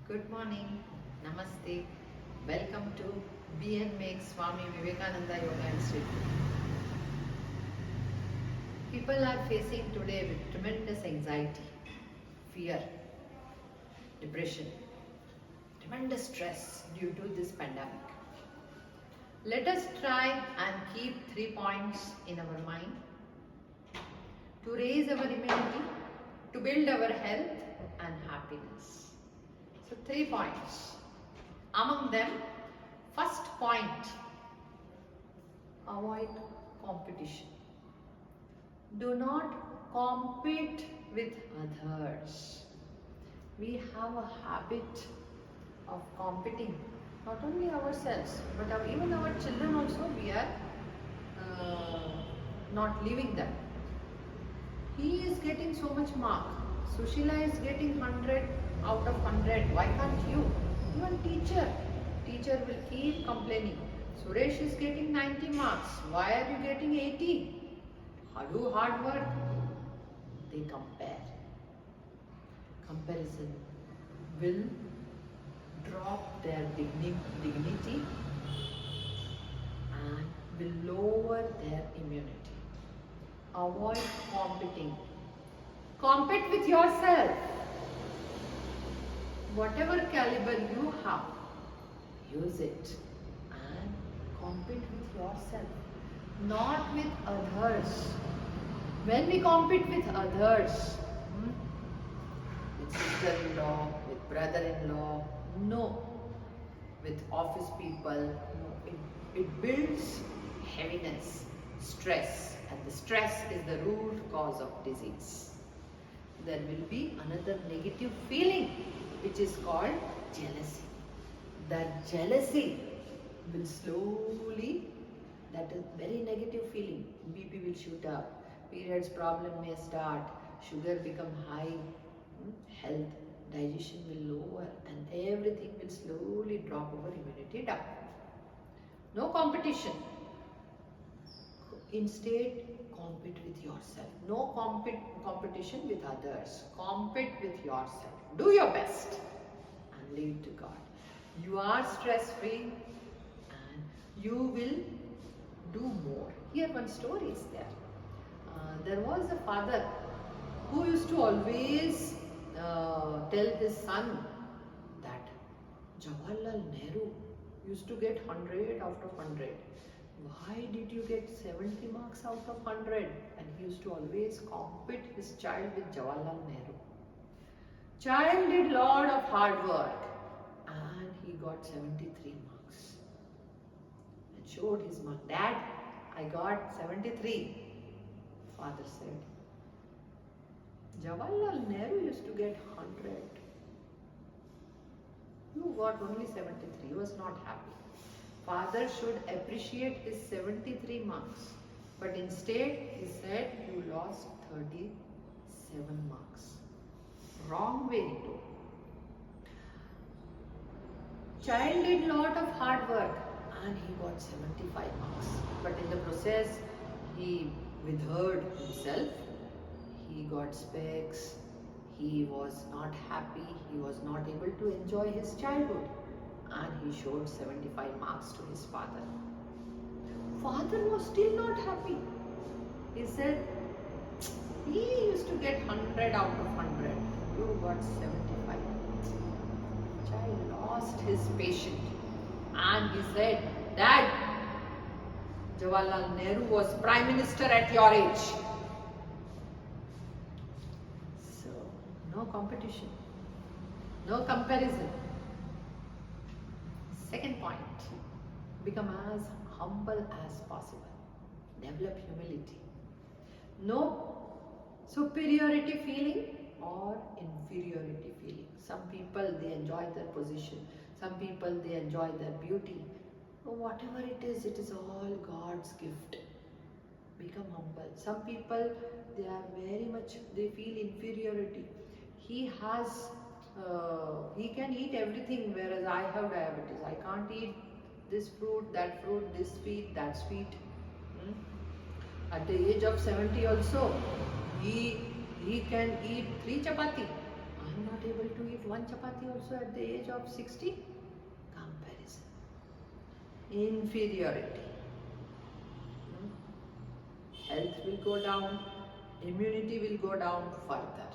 Good morning, Namaste. Welcome to BN Makes Swami Vivekananda Yoga Institute. People are facing today with tremendous anxiety, fear, depression, tremendous stress due to this pandemic. Let us try and keep 3 points in our mind to raise our immunity, to build our health and happiness. So 3 points. Among them, first point, avoid competition. Do not compete with others. We have a habit of competing, not only ourselves, but even our children also, we are not leaving them. He is getting so much mark. Sushila is getting 100 out of 100. Why can't you? Even teacher will keep complaining. Suresh is getting 90 marks. Why are you getting 80? Do hard work. They compare. Comparison will drop their dignity and will lower their immunity. Avoid competing. Compete with yourself. Whatever caliber you have, use it and compete with yourself, not with others. When we compete with others, with sister-in-law, with brother-in-law, no. With office people, no. It builds heaviness, stress, and the stress is the root cause of disease. There will be another negative feeling which is called jealousy. That jealousy will slowly, that is very negative feeling. BP will shoot up, periods problem may start, sugar become high, health, digestion will lower, and everything will slowly drop our immunity down. No competition. Instead, compete with yourself. No competition with others. Compete with yourself. Do your best and leave it to God. You are stress free and you will do more. Here one story is there. There was a father who used to always tell his son that Jawaharlal Nehru used to get 100 out of 100. Why did you get 70 marks out of 100? And he used to always compete his child with Jawaharlal Nehru. Child did lot of hard work and he got 73 marks. And showed his mom, Dad, I got 73. Father said, Jawaharlal Nehru used to get 100. You got only 73. He was not happy. Father should appreciate his 73 marks. But instead, he said, you lost 37 marks. Wrong way he told. Child did lot of hard work and he got 75 marks. But in the process, he withered himself. He got specs. He was not happy. He was not able to enjoy his childhood. And he showed 75 marks to his father. Father was still not happy. He said, he used to get 100 out of 100. You got 75. Child lost his patience. And he said, Dad, Jawaharlal Nehru was Prime Minister at your age. So, no competition. No comparison. Second point, become as humble as possible. Develop humility. No superiority feeling or inferiority feeling. Some people, they enjoy their position. Some people, they enjoy their beauty. Whatever it is all God's gift. Become humble. Some people, they are very much, they feel inferiority. He can eat everything, whereas I have diabetes. I can't eat this fruit, this sweet, that sweet. At the age of 70 also, he can eat 3 chapati. I am not able to eat one chapati also at the age of 60? Comparison. Inferiority. Health will go down, immunity will go down further.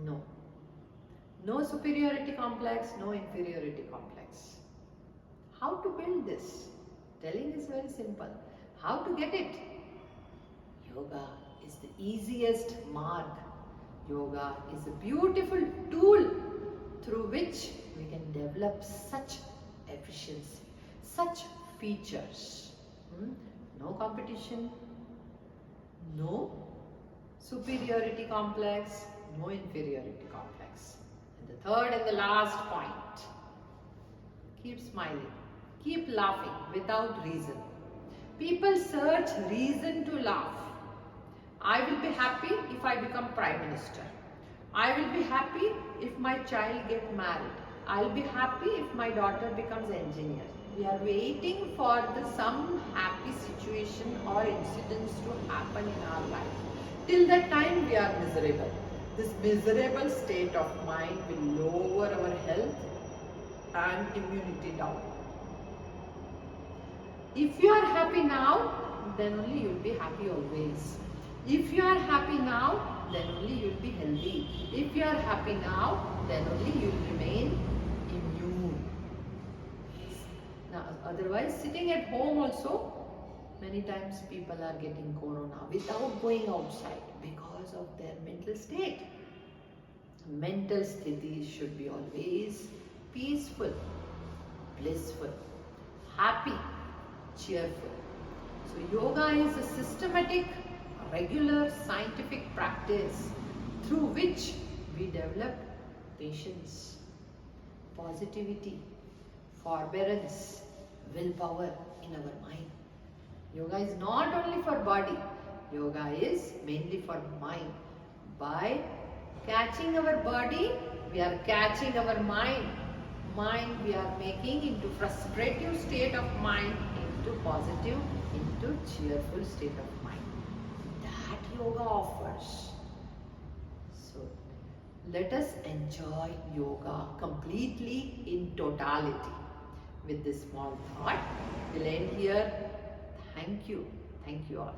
No. No superiority complex, no inferiority complex. How to build this? Telling is very simple. How to get it? Yoga is the easiest mark. Yoga is a beautiful tool through which we can develop such efficiency, such features. No competition, no superiority complex, no inferiority complex. And the third and the last point, keep smiling, keep laughing without reason. People search reason to laugh. I will be happy if I become Prime Minister. I will be happy if my child gets married. I will be happy if my daughter becomes engineer. We are waiting for some happy situation or incidents to happen in our life. Till that time we are miserable. This miserable state of mind will lower our health and immunity down. If you are happy now, then only you will be happy always. If you are happy now, then only you will be healthy. If you are happy now, then only you will remain immune. Now, otherwise, sitting at home also, many times people are getting corona without going outside because of their mental state. Mental sthiti should be always peaceful, blissful, happy, cheerful. So yoga is a systematic, regular scientific practice through which we develop patience, positivity, forbearance, willpower in our mind. Yoga is not only for body, yoga is mainly for mind. By catching our body, we are catching our mind. Mind we are making into frustrative state of mind, into positive, into cheerful state of mind. That yoga offers. So let us enjoy yoga completely in totality. With this small thought, we'll end here. Thank you. Thank you all.